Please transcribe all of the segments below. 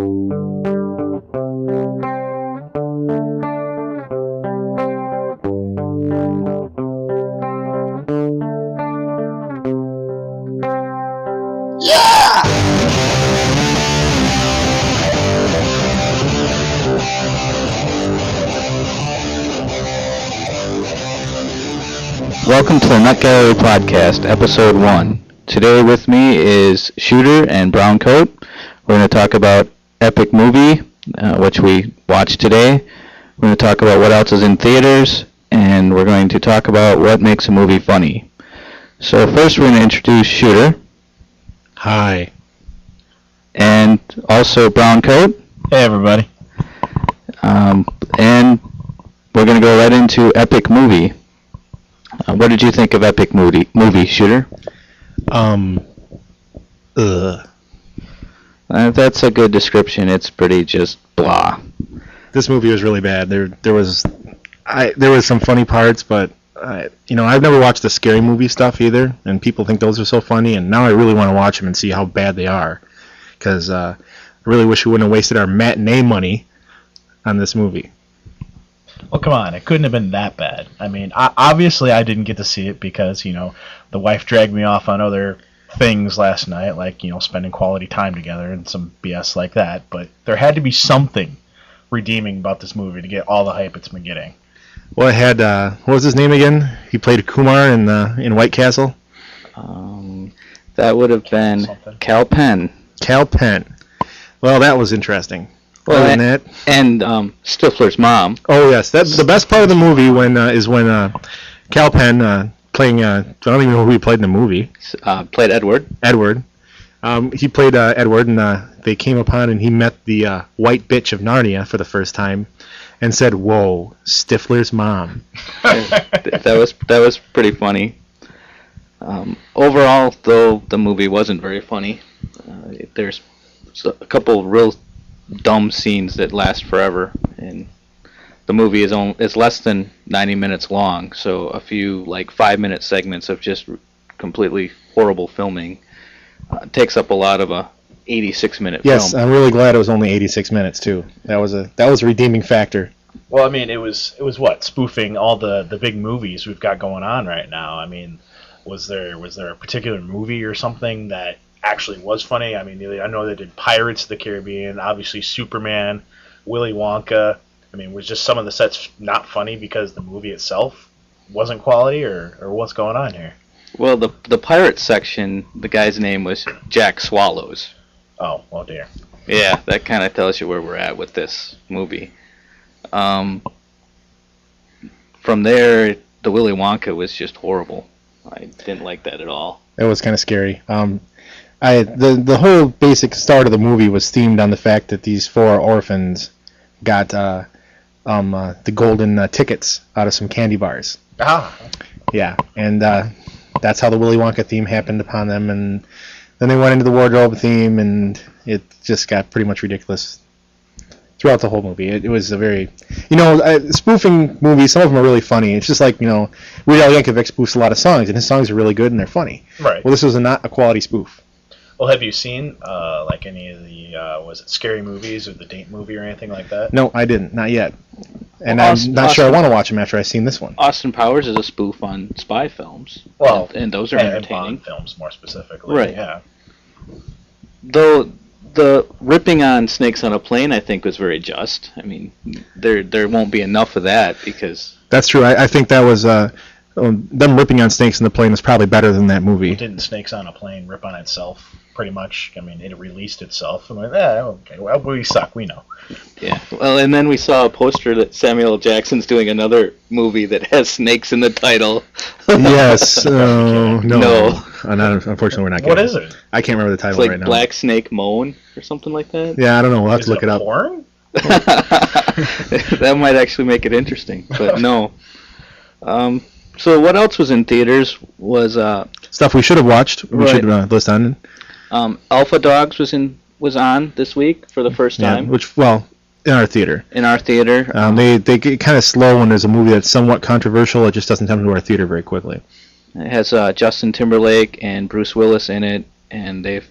Welcome to the Nut Gallery Podcast, Episode 1. Today with me is Shooter and Browncoat. We're going to talk about Epic Movie, which we watched today. We're going to talk about what else is in theaters, and we're going to talk about what makes a movie funny. So first we're going to introduce Shooter. Hi. And also Browncoat. Hey, everybody. And we're going to go right into Epic Movie. What did you think of Epic Movie, Shooter? That's a good description. It's pretty just blah. This movie was really bad. There was some funny parts, but I've never watched the scary movie stuff either, and people think those are so funny, and now I really want to watch them and see how bad they are, because I really wish we wouldn't have wasted our matinee money on this movie. Well, come on, it couldn't have been that bad. I mean, obviously I didn't get to see it because, the wife dragged me off on other things last night, like, spending quality time together and some BS like that, but there had to be something redeeming about this movie to get all the hype it's been getting. Well, it had, what was his name again? He played Kumar in White Castle? That would have been Kal Penn. Kal Penn. Well, that was interesting. Well, and Stifler's mom. Oh yes, that's the best part of the movie is when Kal Penn playing I don't even know who he played in the movie. Played Edward. Edward. He played Edward, and they came upon and he met the white bitch of Narnia for the first time, and said, "Whoa, Stifler's mom." that was pretty funny. Overall, though, the movie wasn't very funny. There's a couple real dumb scenes that last forever, and the movie is less than 90 minutes long, so a few 5-minute segments of just completely horrible filming takes up a lot of a 86-minute film. Yes, I'm really glad it was only 86 minutes too. That was a redeeming factor. Well, I mean, it was what, spoofing all the big movies we've got going on right now. I mean, was there a particular movie or something that actually was funny? I mean, I know they did Pirates of the Caribbean, obviously Superman, Willy Wonka. I mean, was just some of the sets not funny because the movie itself wasn't quality, or what's going on here? Well, the Pirates section, the guy's name was Jack Swallows. Oh dear. Yeah, that kind of tells you where we're at with this movie. From there, the Willy Wonka was just horrible. I didn't like that at all. It was kind of scary. The whole basic start of the movie was themed on the fact that these 4 orphans got the golden tickets out of some candy bars. Ah. Yeah, and that's how the Willy Wonka theme happened upon them, and then they went into the wardrobe theme, and it just got pretty much ridiculous throughout the whole movie. It was a very, spoofing movies, some of them are really funny. It's just like, Weird Al Yankovic spoofs a lot of songs, and his songs are really good and they're funny. Right. Well, this was not a quality spoof. Well, have you seen any of the was it Scary Movies or the Date movie or anything like that? No, I didn't, not yet. And I'm not sure I want to watch them after I've seen this one. Austin Powers is a spoof on spy films. Well, and those are entertaining. And Bond films more specifically. Right. Yeah. Though the ripping on Snakes on a Plane, I think, was very just. I mean, there won't be enough of that because... That's true. I think that was... them ripping on Snakes on the Plane was probably better than that movie. Didn't Snakes on a Plane rip on itself, pretty much? I mean, it released itself. I'm like, okay, well, we suck, we know. Yeah, well, and then we saw a poster that Samuel L. Jackson's doing another movie that has snakes in the title. Yes. No. Unfortunately, we're not getting it. What is it? I can't remember the title It's like right now. Black Snake Moan or something like that. Yeah, I don't know. We'll have to look it up. Porn? That might actually make it interesting, but no. So what else was in theaters was stuff we should have watched. We should list on. Alpha Dogs was on this week for the first time. In our theater. They get kind of slow when there's a movie that's somewhat controversial. It just doesn't come to our theater very quickly. It has Justin Timberlake and Bruce Willis in it, and they've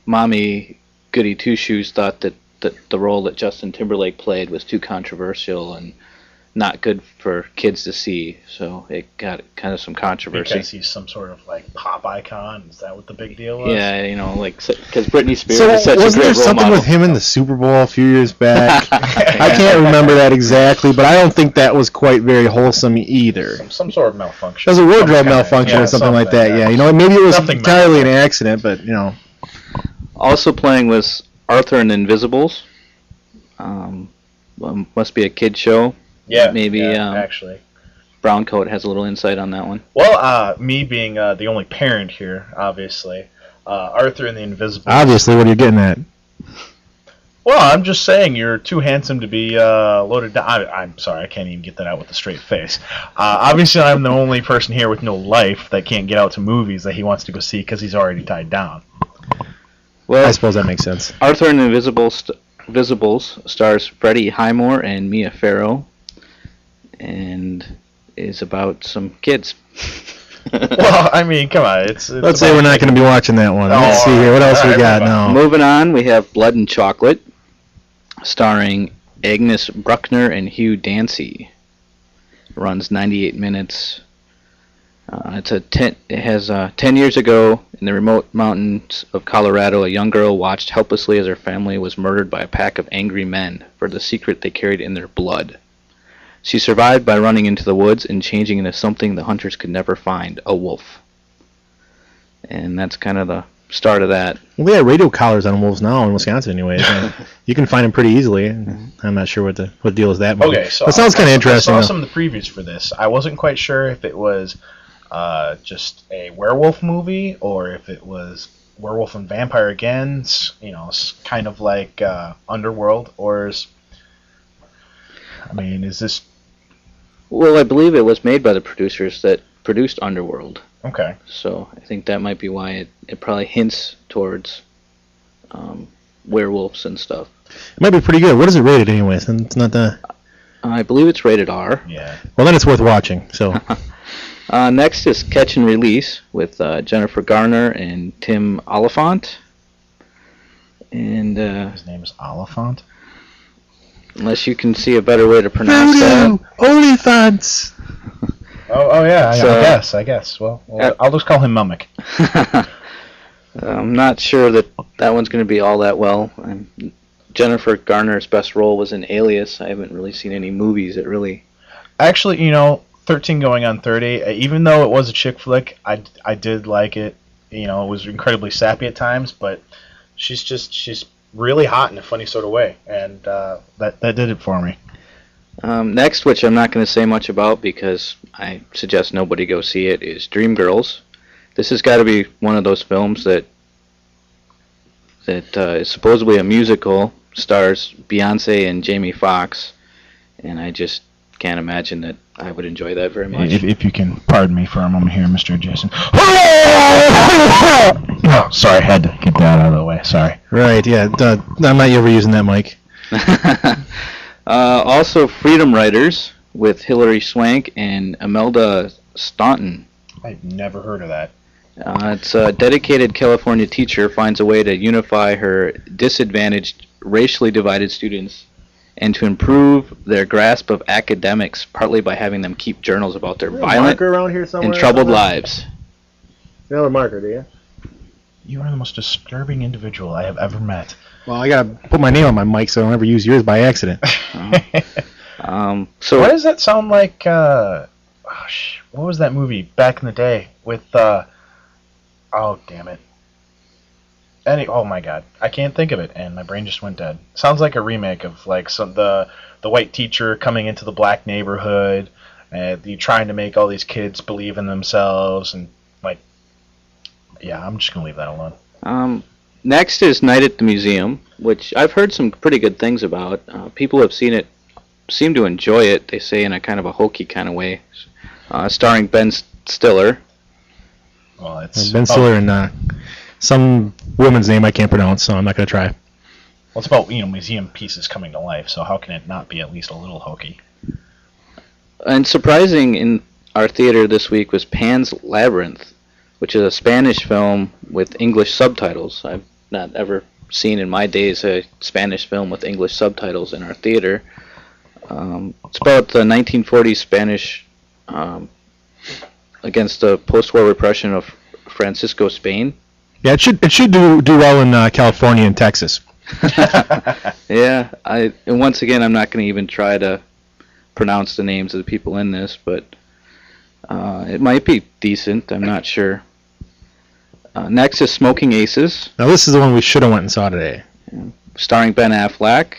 Mommy Goody Two Shoes thought that the role that Justin Timberlake played was too controversial and not good for kids to see, so it got kind of some controversy. Because he's some sort of like pop icon. Is that what the big deal was? Yeah, like because Britney Spears So is such a wasn't great there role something model. with him in the Super Bowl a few years back? I can't remember that exactly, but I don't think that was quite very wholesome either. Some sort of malfunction. It was a wardrobe Some kind of- malfunction yeah, or something like that. yeah. Yeah, maybe it was Nothing entirely an major. accident, but Also playing was Arthur and the Invisibles. Must be a kid show. Yeah, maybe. yeah, actually. Browncoat has a little insight on that one. Well, me being the only parent here, obviously, Arthur and the Invisibles. obviously, what are you getting at? Well, I'm just saying you're too handsome to be loaded down. I'm sorry, I can't even get that out with a straight face. Obviously, I'm the only person here with no life that can't get out to movies that he wants to go see because he's already tied down. Well, I suppose that makes sense. Arthur and the Invisibles stars Freddie Highmore and Mia Farrow, and is about some kids. Well, I mean, come on. It's Let's say we're not going to be watching that one. Let's see here. What else we got now? Moving on, we have Blood and Chocolate, starring Agnes Bruckner and Hugh Dancy. Runs 98 minutes. It has 10 years ago in the remote mountains of Colorado, a young girl watched helplessly as her family was murdered by a pack of angry men for the secret they carried in their blood. She survived by running into the woods and changing into something the hunters could never find, a wolf. And that's kind of the start of that. Well, we have radio collars on wolves now in Wisconsin, anyways. You can find them pretty easily. I'm not sure what the deal is that movie. Okay, so that sounds kind of interesting. I saw some of the previews for this. I wasn't quite sure if it was just a werewolf movie or if it was werewolf and vampire again. Kind of like Underworld, or is this? Well, I believe it was made by the producers that produced Underworld. Okay. So I think that might be why it probably hints towards werewolves and stuff. It might be pretty good. What is it rated, anyways? And it's not the. I believe it's rated R. Yeah. Well, then it's worth watching. So. Next is Catch and Release with Jennifer Garner and Tim Oliphant. And His name is Oliphant. unless you can see a better way to pronounce that. Oliphants. Oh yeah. So- I guess. Well, I'll just call him Mummick. I'm not sure that one's going to be all that well. Jennifer Garner's best role was in Alias. I haven't really seen any movies that really... Actually, 13 going on 30. Even though it was a chick flick, I did like it. It was incredibly sappy at times, but she's really hot in a funny sort of way, and that did it for me. Next, which I'm not going to say much about because I suggest nobody go see it, is Dreamgirls. This has got to be one of those films that is supposedly a musical, stars Beyonce and Jamie Foxx, and I just can't imagine that I would enjoy that very much. If you can pardon me for a moment here, Mr. Jason. Oh, sorry, I had to get that out of the way. Sorry. Right, yeah. I'm not ever using that mic. Also, Freedom Writers with Hilary Swank and Imelda Staunton. I've never heard of that. It's a dedicated California teacher finds a way to unify her disadvantaged, racially divided students and to improve their grasp of academics, partly by having them keep journals about their violent around here and troubled lives. Another marker, do you? You are the most disturbing individual I have ever met. Well, I gotta put my name on my mic so I don't ever use yours by accident. So Why does that sound like? What was that movie back in the day with? Oh damn it! Oh my god, I can't think of it, and my brain just went dead. Sounds like a remake of like the white teacher coming into the black neighborhood, and you trying to make all these kids believe in themselves, and yeah, I'm just gonna leave that alone. Next is Night at the Museum, which I've heard some pretty good things about. People have seen it, seem to enjoy it. They say in a kind of a hokey kind of way. Starring Ben Stiller. Well, it's Ben Stiller and some woman's name I can't pronounce, so I'm not gonna try. Well, it's about museum pieces coming to life, so how can it not be at least a little hokey? And surprising in our theater this week was Pan's Labyrinth, which is a Spanish film with English subtitles. I've not ever seen in my days a Spanish film with English subtitles in our theater. It's about the 1940s Spanish against the post-war repression of Francisco, Spain. Yeah, it should do well in California and Texas. Yeah, and once again, I'm not going to even try to pronounce the names of the people in this, but it might be decent. I'm not sure. Next is Smoking Aces, Now this is the one we should have went and saw today. starring Ben Affleck.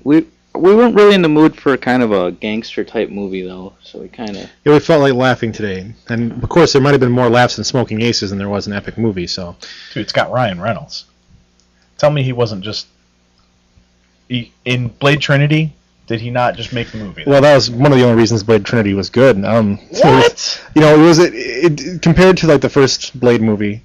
We weren't really in the mood for kind of a gangster type movie though, so we kind of. Yeah, we felt like laughing today, and of course there might have been more laughs in Smoking Aces than there was in Epic Movie. So, Dude, it's got Ryan Reynolds. Tell me he wasn't just in Blade Trinity. Did he not just make the movie? well, that was one of the only reasons Blade Trinity was good. What? It compared to like the first Blade movie.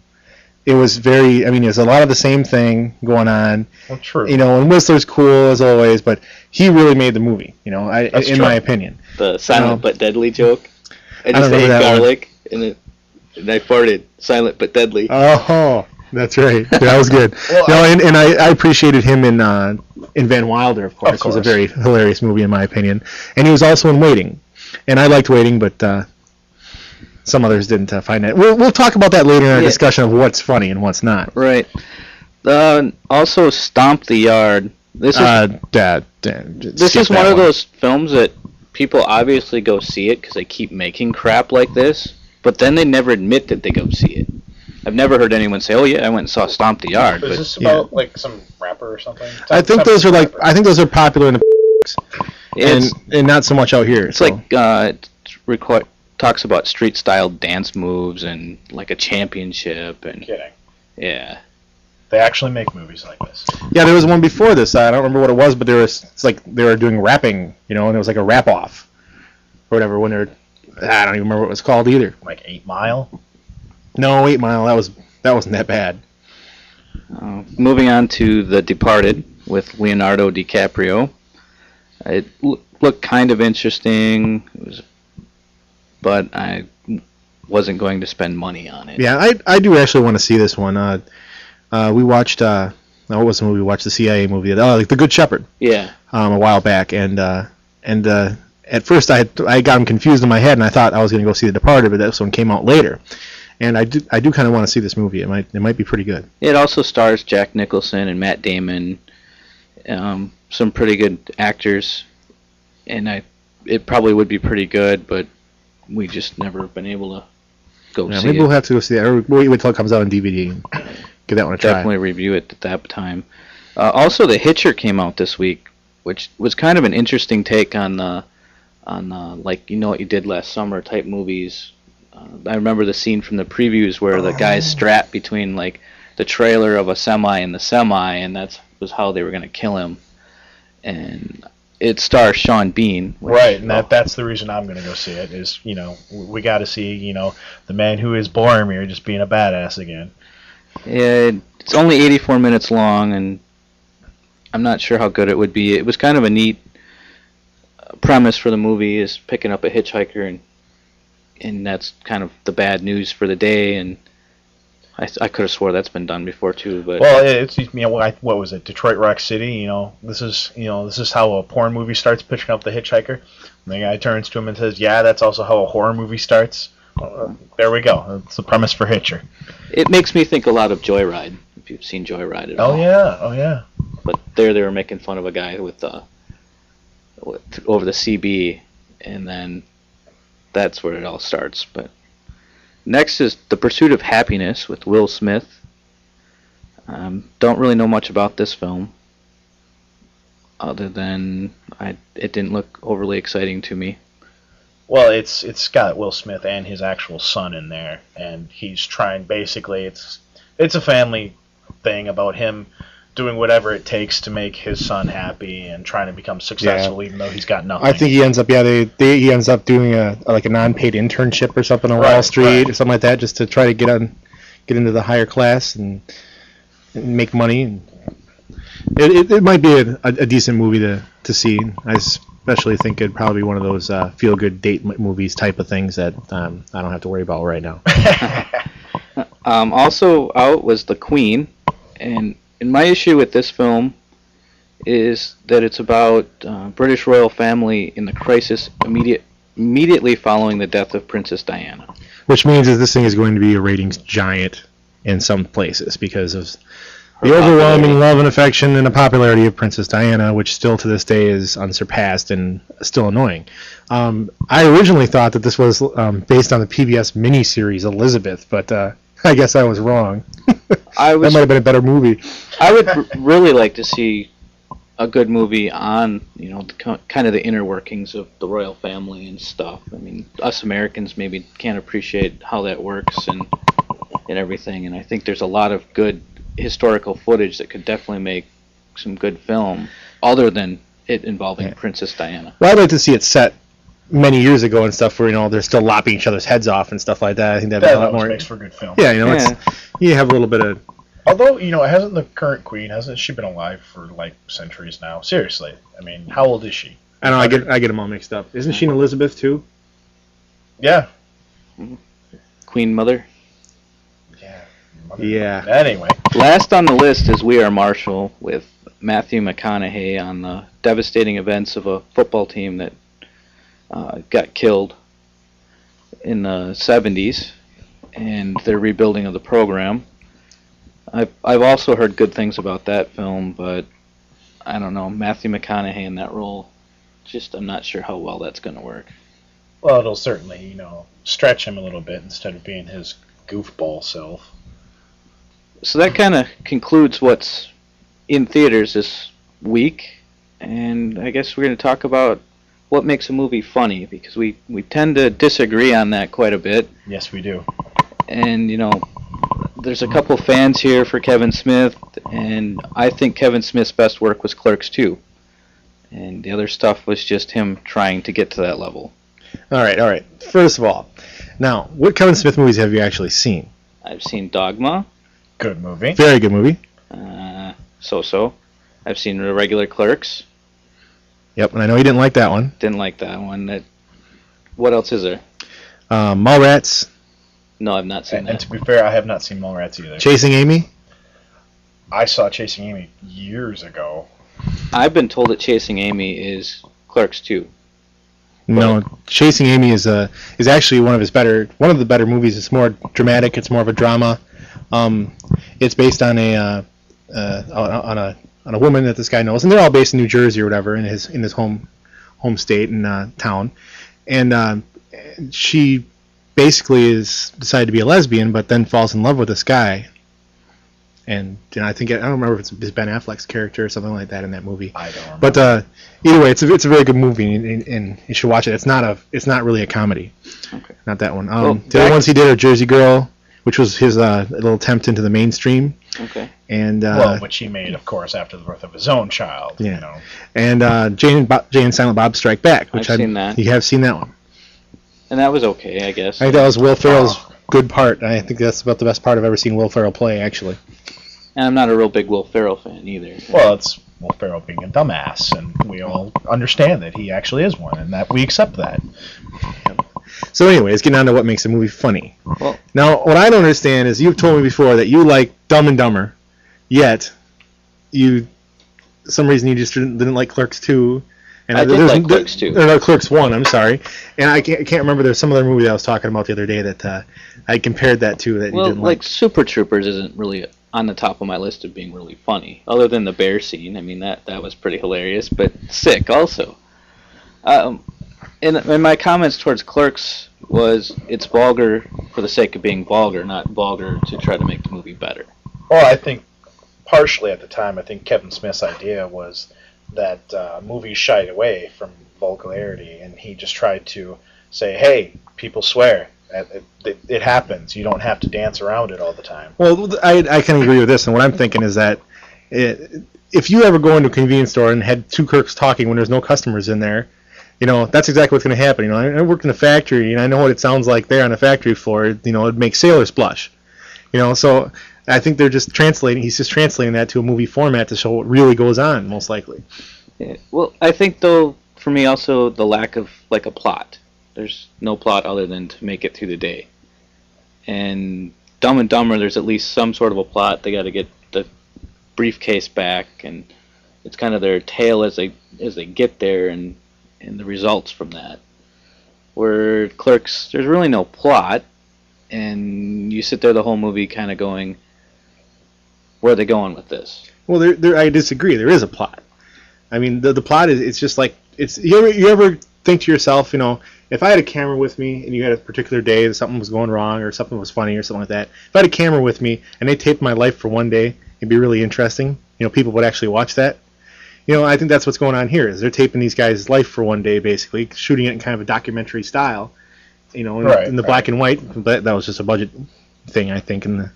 It was very. I mean, there's a lot of the same thing going on. Well, true. And Whistler's cool as always, but he really made the movie. That's in true. my opinion. The silent but deadly joke. I don't just remember ate that one. garlic and I farted. Silent but deadly. Oh, that's right. That was good. Well, and I appreciated him in Van Wilder, of course. It was a very hilarious movie in my opinion. And he was also in Waiting, and I liked Waiting, but some others didn't find that. We'll talk about that later in our discussion of what's funny and what's not. Right. Also, Stomp the Yard. This is one of those films that people obviously go see it because they keep making crap like this, but then they never admit that they go see it. I've never heard anyone say, "Oh yeah, I went and saw Stomp the Yard." Is this about like some rapper or something? I think those are popular in the and not so much out here. It's like it talks about street style dance moves and like a championship and Kidding. yeah. They actually make movies like this. Yeah, there was one before this. I don't remember what it was, but it's like they were doing rapping, and it was like a rap off or whatever. When I don't even remember what it was called either. Like 8 Mile. No, 8 Mile. That wasn't that bad. Moving on to The Departed with Leonardo DiCaprio. It looked kind of interesting, but I wasn't going to spend money on it. Yeah, I do actually want to see this one. We watched what was the movie? We watched the CIA movie, like The Good Shepherd. Yeah. A while back, and at first I got them confused in my head, and I thought I was going to go see The Departed, but this one came out later. And I do kind of want to see this movie. It might be pretty good. It also stars Jack Nicholson and Matt Damon, some pretty good actors, and it probably would be pretty good, but we just never been able to go see it. Maybe we'll have to go see that, or wait until it comes out on DVD and give that one a try. Definitely review it at that time. Also, The Hitcher came out this week, which was kind of an interesting take on like You Know What You Did Last Summer type movies. I remember the scene from the previews where the guy's strapped between like the trailer of a semi and the semi, and that was how they were going to kill him. And it stars Sean Bean. Right, and that's the reason I'm going to go see it. Is we got to see the man who is Boromir just being a badass again. It's only 84 minutes long, and I'm not sure how good it would be. It was kind of a neat premise for the movie, is picking up a hitchhiker, and that's kind of the bad news for the day. And I could have swore that's been done before too. But well, it's what was it? Detroit Rock City. This is how a porn movie starts, picking up the hitchhiker. And the guy turns to him and says, "Yeah, that's also how a horror movie starts." There we go. That's the premise for Hitcher. It makes me think a lot of Joyride, if you've seen Joyride at all. Oh yeah. But there they were making fun of a guy with over the CB, and then that's where it all starts. But next is The Pursuit of Happiness with Will Smith. Don't really know much about this film, other than it didn't look overly exciting to me. Well, it's got Will Smith and his actual son in there, and he's trying. Basically, it's a family thing about him doing whatever it takes to make his son happy and trying to become successful, even though he's got nothing. I think he ends up he ends up doing a non-paid internship or something on Wall Street or something like that, just to try to get into the higher class and make money. It might be a decent movie to see. I especially think it'd probably be one of those feel-good date movies type of things that I don't have to worry about right now. Also out was The Queen, And my issue with this film is that it's about British royal family in the crisis immediately following the death of Princess Diana. Which means that this thing is going to be a ratings giant in some places because of the overwhelming love and affection and the popularity of Princess Diana, which still to this day is unsurpassed and still annoying. I originally thought that this was based on the PBS miniseries Elizabeth, but I guess I was wrong. That might have been a better movie. I would really like to see a good movie on, kind of the inner workings of the royal family and stuff. I mean, us Americans maybe can't appreciate how that works and everything, and I think there's a lot of good historical footage that could definitely make some good film, other than it involving Princess Diana. Well, I'd like to see it set many years ago and stuff where, they're still lopping each other's heads off and stuff like that. I think that'd be a lot more. Makes for good film. Yeah, you have a little bit of. Although, hasn't the current queen, hasn't she been alive for like centuries now? Seriously. I mean, how old is she? I don't know, I get them all mixed up. Isn't she an Elizabeth too? Yeah. Queen Mother? Yeah. Anyway. Last on the list is We Are Marshall, with Matthew McConaughey on the devastating events of a football team that got killed in the 70s, and their rebuilding of the program. I've also heard good things about that film, but I don't know, Matthew McConaughey in that role, I'm not sure how well that's going to work. Well, it'll certainly, stretch him a little bit instead of being his goofball self. So that kind of concludes what's in theaters this week, and I guess we're going to talk about what makes a movie funny, because we tend to disagree on that quite a bit. Yes, we do. And, there's a couple fans here for Kevin Smith, and I think Kevin Smith's best work was Clerks 2. And the other stuff was just him trying to get to that level. All right. First of all, now, what Kevin Smith movies have you actually seen? I've seen Dogma. Good movie. Very good movie. So-so. I've seen the regular Clerks. Yep, and I know you didn't like that one. Didn't like that one. What else is there? Mallrats. No, I've not seen that. And to be fair, I have not seen Mallrats either. Chasing Amy. I saw Chasing Amy years ago. I've been told that Chasing Amy is Clerks 2. No, Chasing Amy is actually one of the better movies. It's more dramatic. It's more of a drama. It's based on a woman that this guy knows, and they're all based in New Jersey or whatever, in his home state and town, and she basically is decided to be a lesbian, but then falls in love with this guy. And I don't remember if it's Ben Affleck's character or something like that in that movie. I don't remember. But either way, it's a very good movie, and you should watch it. It's not really a comedy. Okay. Not that one. The other ones he did are Jersey Girl, which was his little attempt into the mainstream. Okay. And which he made, of course, after the birth of his own child. Yeah. And Jane and Silent Bob Strike Back, which I've seen that. You have seen that one. And that was okay, I guess. I think that was Will Ferrell's good part. I think that's about the best part I've ever seen Will Ferrell play, actually. And I'm not a real big Will Ferrell fan either. Well, it's Will Ferrell being a dumbass, and we all understand that he actually is one, and that we accept that. So anyways, getting on to what makes a movie funny. Well, now, what I don't understand is you've told me before that you like Dumb and Dumber, yet for some reason you just didn't like Clerks 2. And I did like Clerks 2. Or no, Clerks 1, I'm sorry. And I can't remember, there's some other movie that I was talking about the other day that I compared that to that you didn't like. Like Super Troopers isn't really on the top of my list of being really funny, other than the bear scene. I mean, that was pretty hilarious, but sick also. And my comments towards Clerks was it's vulgar for the sake of being vulgar, not vulgar to try to make the movie better. Well, I think partially at the time, I think Kevin Smith's idea was that movies shied away from vulgarity, and he just tried to say, hey, people swear. It happens. You don't have to dance around it all the time. Well, I can agree with this, and what I'm thinking is that if you ever go into a convenience store and had two clerks talking when there's no customers in there, that's exactly what's going to happen. I worked in a factory, and I know what it sounds like there on the factory floor. It makes sailors blush. So I think they're just translating. He's just translating that to a movie format to show what really goes on, most likely. Yeah. Well, I think though, for me also the lack of like a plot. There's no plot other than to make it through the day. And Dumb and Dumber, there's at least some sort of a plot. They got to get the briefcase back, and it's kind of their tale as they get there, and the results from that. Where Clerks, there's really no plot, and you sit there the whole movie kind of going, where are they going with this? Well, I disagree. There is a plot. I mean, the plot is, it's just like, you ever think to yourself, if I had a camera with me and you had a particular day that something was going wrong or something was funny or something like that, if I had a camera with me and they taped my life for one day, it'd be really interesting. People would actually watch that. I think that's what's going on here, is they're taping these guys' life for one day, basically, shooting it in kind of a documentary style, in the black and white. But that was just a budget thing, I think, and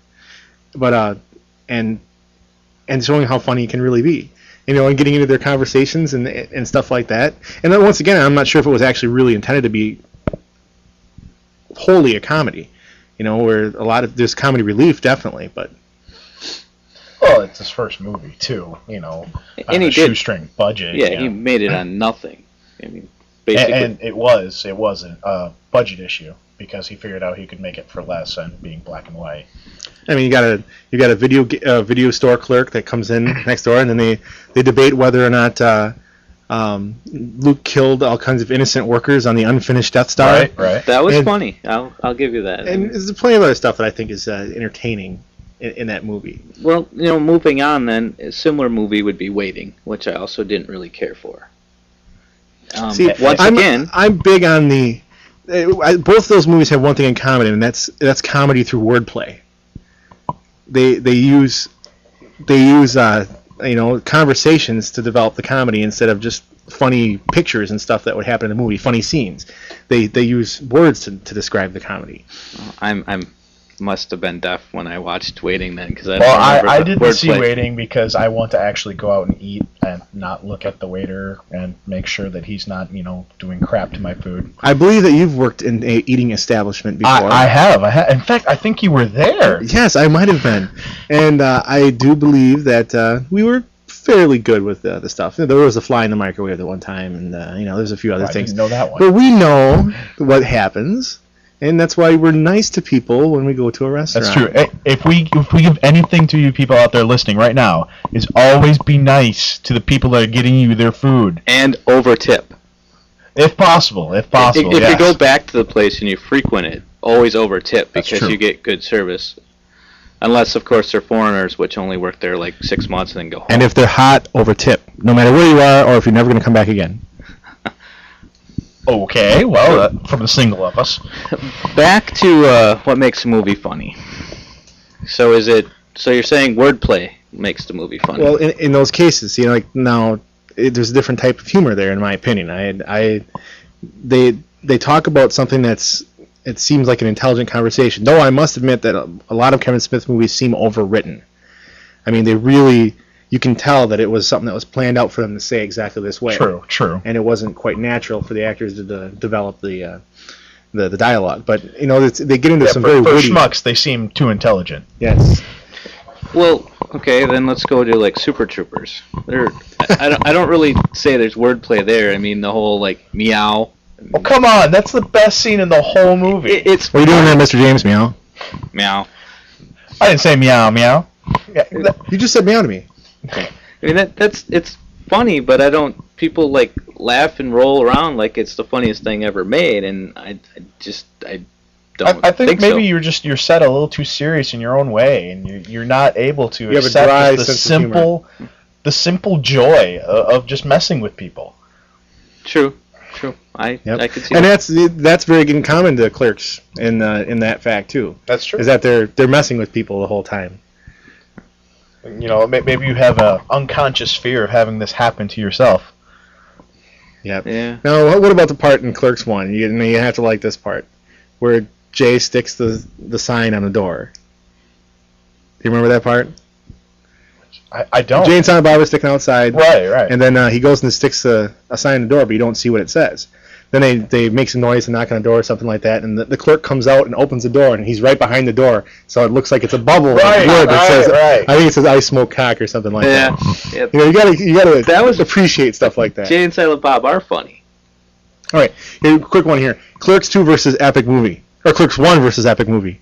showing how funny it can really be, and getting into their conversations and stuff like that. And then once again, I'm not sure if it was actually really intended to be wholly a comedy, where there's comedy relief, definitely, but. Well, it's his first movie too, and he shoestring budget. Yeah, he made it on nothing. I mean, basically, and it wasn't a budget issue because he figured out he could make it for less and being black and white. I mean, you got a video store clerk that comes in next door, and then they debate whether or not Luke killed all kinds of innocent workers on the unfinished Death Star. Right. That was funny. I'll give you that. And there's plenty of other stuff that I think is entertaining in that movie. Well, moving on then, a similar movie would be Waiting, which I also didn't really care for. I'm big on the. Both those movies have one thing in common, and that's comedy through wordplay. They use conversations to develop the comedy instead of just funny pictures and stuff that would happen in the movie, funny scenes. They use words to describe the comedy. I'm must have been deaf when I watched Waiting then, because I didn't see Waiting because I want to actually go out and eat and not look at the waiter and make sure that he's not doing crap to my food. I believe that you've worked in a eating establishment before. I have. In fact, I think you were there. Yes, I might have been, and I do believe that we were fairly good with the stuff. There was a fly in the microwave at one time, and there's a few other things. I didn't know that one. But we know what happens. And that's why we're nice to people when we go to a restaurant. That's true. If we give anything to you people out there listening right now, is always be nice to the people that are getting you their food. And over tip. If possible. If you go back to the place and you frequent it, always over tip because you get good service. Unless, of course, they're foreigners, which only work there like 6 months and then go home. And if they're hot, over tip. No matter where you are or if you're never going to come back again. Okay, well, from the single of us. Back to what makes a movie funny. So you're saying wordplay makes the movie funny? Well, in those cases, there's a different type of humor there, in my opinion. They talk about something it seems like an intelligent conversation. Though I must admit that a lot of Kevin Smith movies seem overwritten. I mean, you can tell that it was something that was planned out for them to say exactly this way. True. And it wasn't quite natural for the actors to develop the dialogue. But they get into some very witty. For schmucks, they seem too intelligent. Yes. Well, okay, then let's go to like Super Troopers. I don't really say there's wordplay there. I mean the whole like meow. Oh come on, that's the best scene in the whole movie. What are you doing there, Mr. James? Meow. Meow. I didn't say meow meow. You just said meow to me. Okay. I mean it's funny, but people like laugh and roll around like it's the funniest thing ever made, and I don't. I think maybe so. you're set a little too serious in your own way, and you're not able to you accept have a dry the simple joy of just messing with people. True. I could see and that. that's very in common to Clerks in that fact too. That's true. Is that they're messing with people the whole time. Maybe you have an unconscious fear of having this happen to yourself. Yep. Yeah. Now, what about the part in Clerks 1? You have to like this part, where Jay sticks the sign on the door. Do you remember that part? I don't. Jay and Silent Bob are sticking outside. Right. And then he goes and sticks a sign on the door, but you don't see what it says. Then they make some noise and knock on the door or something like that, and the clerk comes out and opens the door, and he's right behind the door, so it looks like it's a bubble of wood that says, I think it says "I smoke cock" or something like that. Yep. You gotta appreciate stuff like that. Jay and Silent Bob are funny. All right, here, quick one here: Clerks 2 versus Epic Movie, or Clerks 1 versus Epic Movie.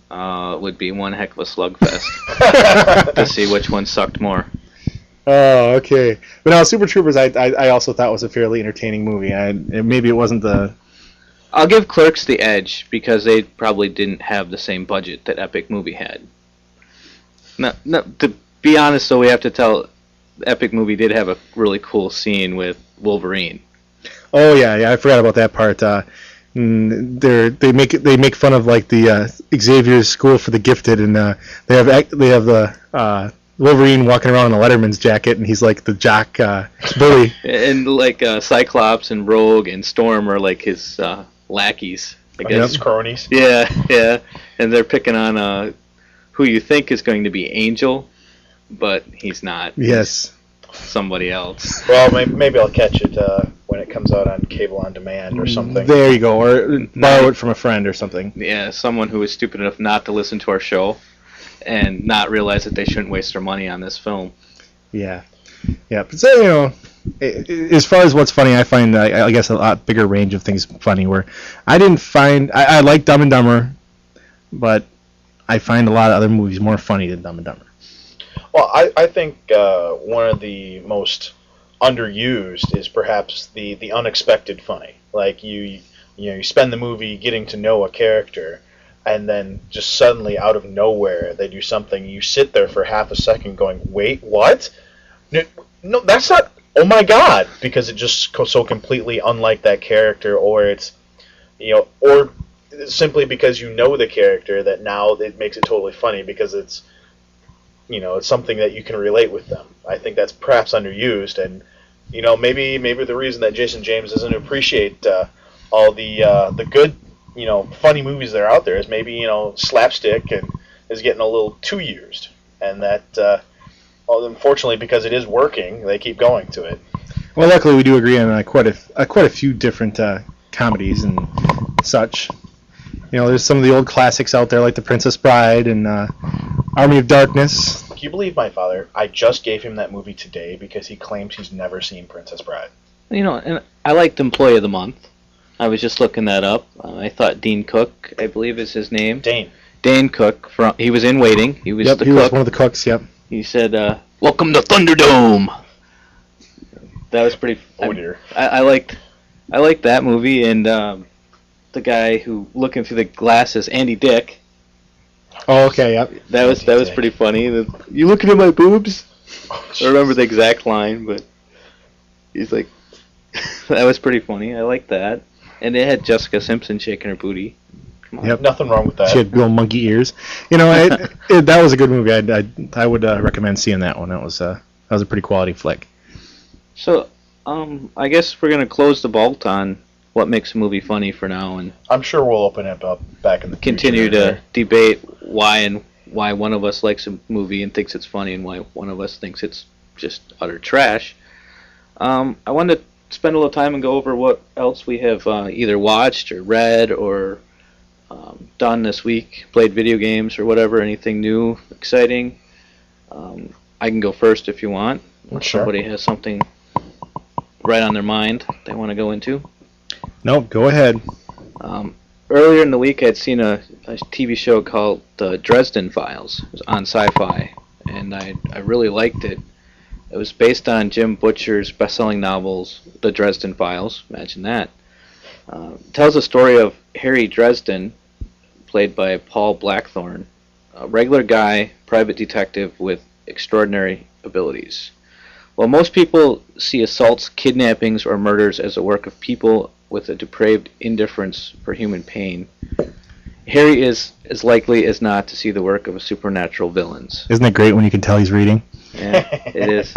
would be one heck of a slugfest to see which one sucked more. Oh, okay. But now, Super Troopers, I also thought was a fairly entertaining movie. Maybe it wasn't the... I'll give Clerks the edge because they probably didn't have the same budget that Epic Movie had. No, to be honest, though, we have to tell Epic Movie did have a really cool scene with Wolverine. Oh yeah, I forgot about that part. They make fun of like the Xavier's School for the Gifted, and they have the Wolverine walking around in a Letterman's jacket, and he's like the jock bully. And like Cyclops and Rogue and Storm are like his lackeys, I guess. His cronies. Yeah, and they're picking on who you think is going to be Angel, but he's not. Yes. Somebody else. Well, maybe I'll catch it when it comes out on cable on demand or something. There you go, or borrow it from a friend or something. Yeah, someone who is stupid enough not to listen to our show and not realize that they shouldn't waste their money on this film. Yeah. But so, as far as what's funny, I find, I guess, a lot bigger range of things funny, where I didn't find... I like Dumb and Dumber, but I find a lot of other movies more funny than Dumb and Dumber. Well, I think one of the most underused is perhaps the unexpected funny. Like you spend the movie getting to know a character, and then just suddenly out of nowhere they do something. You sit there for half a second going, "Wait, what? No, that's not. Oh my God!" Because it just so completely unlike that character, or it's or simply because you know the character that now it makes it totally funny because it's something that you can relate with them. I think that's perhaps underused, and maybe the reason that Jason James doesn't appreciate all the good funny movies that are out there is maybe slapstick and is getting a little too used, and that unfortunately because it is working, they keep going to it. Well, luckily we do agree on quite a few different comedies and such. There's some of the old classics out there like The Princess Bride and Army of Darkness. Can you believe my father? I just gave him that movie today because he claims he's never seen Princess Bride. And I liked Employee of the Month. I was just looking that up. I thought Dean Cook, I believe is his name. Dane Cook. He was in Waiting. He was the cook. He was one of the cooks, yep. He said, "Welcome to Thunderdome." That was pretty... Oh, dear. I liked that movie, and the guy who looking through the glasses, Andy Dick. Oh, okay, yep. That was pretty funny. You looking at my boobs? I don't remember the exact line, but he's like, that was pretty funny. I like that. And it had Jessica Simpson shaking her booty. Come on. Yep. Nothing wrong with that. She had real monkey ears. That was a good movie. I would recommend seeing that one. That was a pretty quality flick. So, I guess we're gonna close the vault on what makes a movie funny for now, and I'm sure we'll open it up back in the continue future. to debate why one of us likes a movie and thinks it's funny, and why one of us thinks it's just utter trash. I wanted to spend a little time and go over what else we have either watched or read or done this week, played video games or whatever, anything new, exciting. I can go first if you want. If Sure. somebody has something right on their mind they want to go into. No, go ahead. Earlier in the week, I'd seen a TV show called Dresdian Files. It was on Sci-Fi, and I really liked it. It was based on Jim Butcher's best-selling novels, The Dresden Files. Imagine that. It tells the story of Harry Dresden, played by Paul Blackthorne, a regular guy, private detective with extraordinary abilities. While most people see assaults, kidnappings, or murders as a work of people with a depraved indifference for human pain, Harry is as likely as not to see the work of supernatural villains. Isn't it great when you can tell he's reading? Yeah, it is.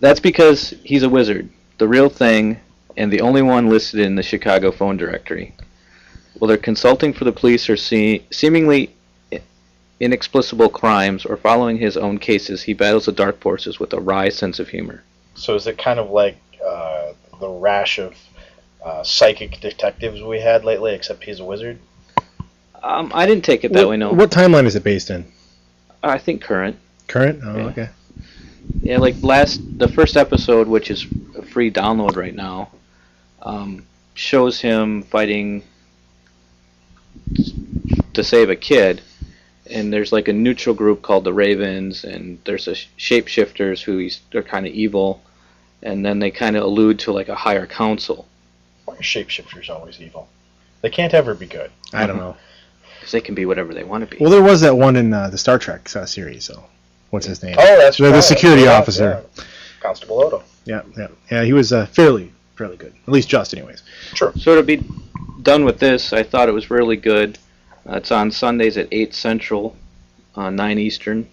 That's because he's a wizard, the real thing, and the only one listed in the Chicago phone directory. While they're consulting for the police or seemingly inexplicable crimes or following his own cases, he battles the dark forces with a wry sense of humor. So is it kind of like the rash of psychic detectives we had lately, except he's a wizard? I didn't take it that way, no. What timeline is it based in? I think current. Current? Oh, Yeah. okay. Yeah, like the first episode, which is a free download right now, shows him fighting to save a kid, and there's like a neutral group called the Ravens, and there's a shapeshifters who they're kind of evil, and then they kind of allude to like a higher council. Why are shapeshifters always evil? They can't ever be good. I don't know. Because they can be whatever they want to be. Well, there was that one in the Star Trek series. So, what's his name? Oh, that's the security officer. Yeah. Constable Odo. Yeah. He was fairly good, at least just, anyways. Sure. So to be done with this, I thought it was really good. It's on Sundays at 8 Central, 9 Eastern.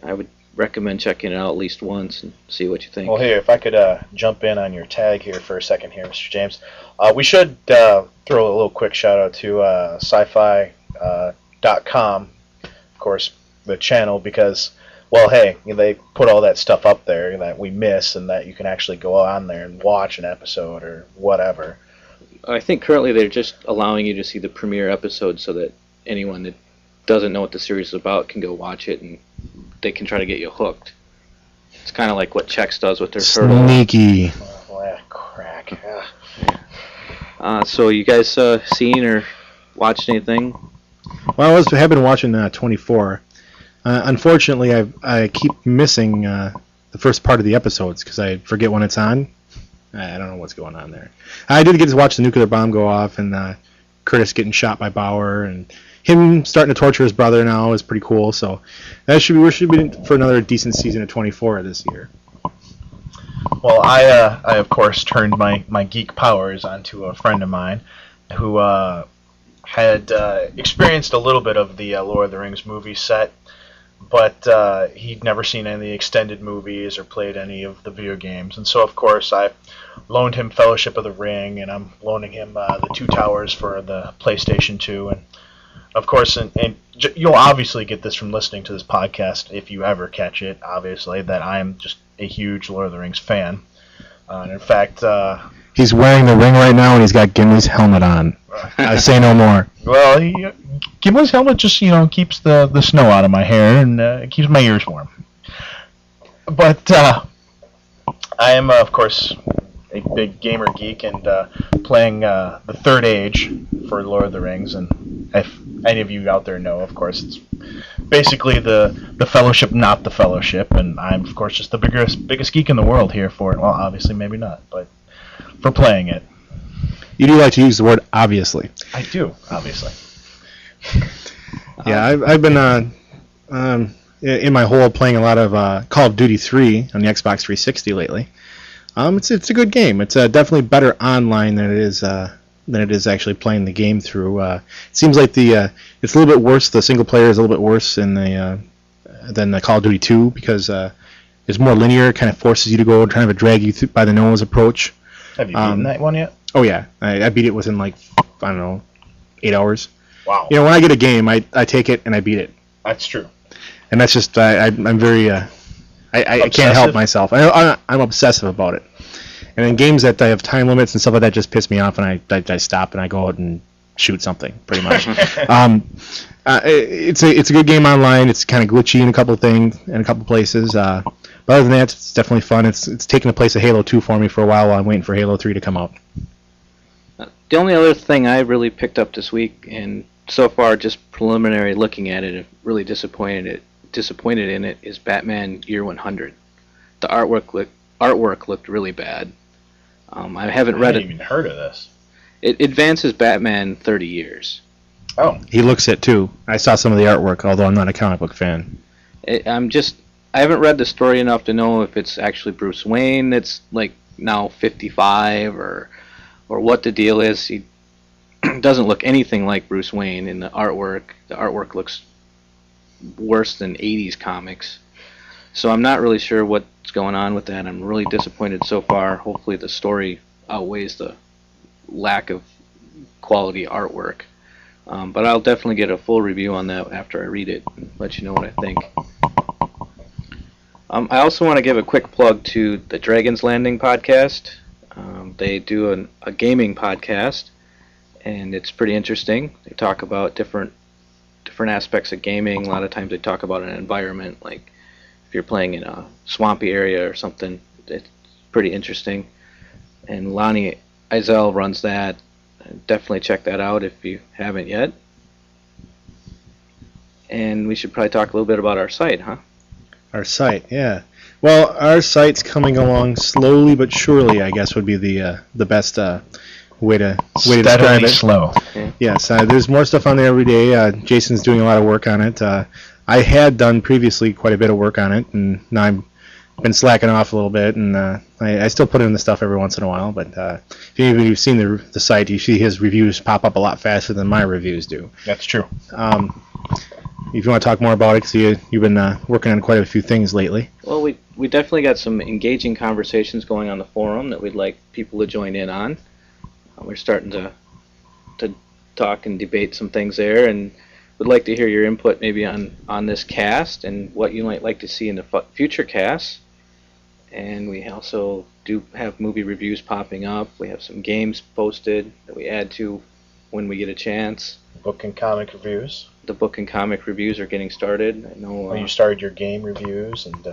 I would recommend checking it out at least once and see what you think. Well, here, if I could jump in on your tag here for a second here, Mr. James. We should throw a little quick shout-out to sci-fi.com, of course, the channel, because, well, hey, they put all that stuff up there that we miss and that you can actually go on there and watch an episode or whatever. I think currently they're just allowing you to see the premiere episode so that anyone that doesn't know what the series is about can go watch it and they can try to get you hooked. It's kind of like what Chex does with their Turtle. Sneaky. Oh, crack. So you guys seen or watched anything? Well, I have been watching 24. Unfortunately, I keep missing the first part of the episodes because I forget when it's on. I don't know what's going on there. I did get to watch the nuclear bomb go off and Curtis getting shot by Bauer and him starting to torture his brother now is pretty cool. So we should be in for another decent season of 24 this year. Well, I of course turned my geek powers onto a friend of mine who had experienced a little bit of the Lord of the Rings movie set, but he'd never seen any of the extended movies or played any of the video games. And so, of course, I loaned him Fellowship of the Ring, and I'm loaning him the Two Towers for the PlayStation 2. And, of course, and you'll obviously get this from listening to this podcast, if you ever catch it, obviously, that I'm just a huge Lord of the Rings fan. And in fact... he's wearing the ring right now, and he's got Gimli's helmet on. I say no more. Well, Gimli's helmet just, keeps the snow out of my hair and keeps my ears warm. But I am, of course, a big gamer geek and playing the Third Age for Lord of the Rings. And if any of you out there know, of course, it's basically the Fellowship, not the Fellowship. And I'm, of course, just the biggest geek in the world here for it. Well, obviously, maybe not, but for playing it. You do like to use the word obviously. I do, obviously. Yeah, I've been in my hole playing a lot of Call of Duty 3 on the Xbox 360 lately. It's a good game. It's definitely better online than it is actually playing the game through. It seems like it's a little bit worse. The single player is a little bit worse than the Call of Duty 2 because it's more linear. It kind of forces you to go kind of a drag you by the nose approach. Have you beaten that one yet? Oh yeah, I beat it within 8 hours. Wow. When I get a game, I take it and I beat it. That's true. And that's just I'm very I can't help myself. I'm obsessive about it. And in games that have time limits and stuff like that just piss me off, and I stop and I go out and shoot something pretty much. It's a good game online. It's kind of glitchy in a couple of things in a couple of places. But other than that, it's definitely fun. It's taken the place of Halo 2 for me for a while I'm waiting for Halo 3 to come out. The only other thing I really picked up this week, and so far just preliminary looking at it, really disappointed in it, is Batman Year 100. The artwork looked really bad. I haven't read it. I haven't even heard of this. It advances Batman 30 years. Oh. He looks it too. I saw some of the artwork, although I'm not a comic book fan. I haven't read the story enough to know if it's actually Bruce Wayne that's like now 55 or what the deal is. He doesn't look anything like Bruce Wayne in the artwork. The artwork looks worse than 80s comics. So I'm not really sure what's going on with that. I'm really disappointed so far. Hopefully the story outweighs the lack of quality artwork. But I'll definitely get a full review on that after I read it and let you know what I think. I also want to give a quick plug to the Dragon's Landing podcast. They do a gaming podcast, and it's pretty interesting. They talk about different aspects of gaming. A lot of times they talk about an environment, like if you're playing in a swampy area or something. It's pretty interesting. And Lonnie Eisel runs that. Definitely check that out if you haven't yet. And we should probably talk a little bit about our site, huh? Our site, yeah. Well, our site's coming along slowly but surely, I guess would be the best way to describe it. slow. Yes, there's more stuff on there every day. Jason's doing a lot of work on it. I had done previously quite a bit of work on it, and now I've been slacking off a little bit, and I still put in the stuff every once in a while. But if you've seen the site, you see his reviews pop up a lot faster than my reviews do. That's true. If you want to talk more about it, because you've been working on quite a few things lately. Well, we definitely got some engaging conversations going on the forum that we'd like people to join in on. We're starting to talk and debate some things there, and would like to hear your input maybe on this cast and what you might like to see in the future casts. And we also do have movie reviews popping up. We have some games posted that we add to when we get a chance. Book and comic reviews. The book and comic reviews are getting started. I know You started your game reviews and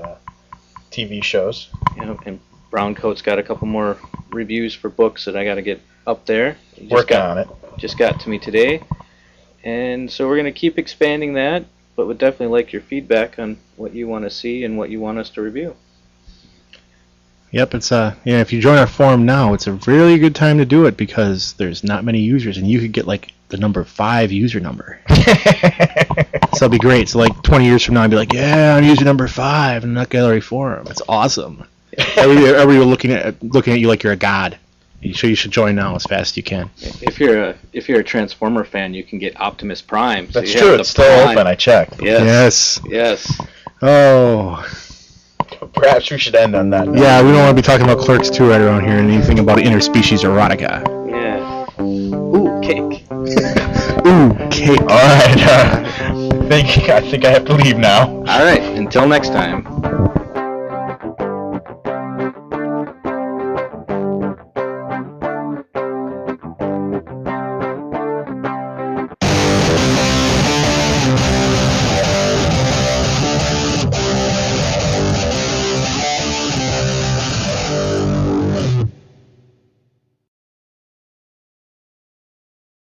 TV shows. And Browncoat's got a couple more reviews for books that I got to get up there. Working on it. Just got to me today. And so we're going to keep expanding that, but would definitely like your feedback on what you want to see and what you want us to review. Yep, it's if you join our forum now, it's a really good time to do it because there's not many users, and you could get like the number 5 user number. So it'll be great. So like 20 years from now, I'll be like, yeah, I'm user number 5 in the Nut Gallery forum. It's awesome. Everybody looking at you like you're a god. You should join now as fast as you can. If you're a Transformer fan, you can get Optimus Prime. That's true. It's still open. I checked. Yes. Oh. Perhaps we should end on that. Yeah, we don't want to be talking about Clerks 2 right around here and anything about interspecies erotica. Yeah. Ooh, cake. Ooh, cake. All right. I think I have to leave now. All right. Until next time.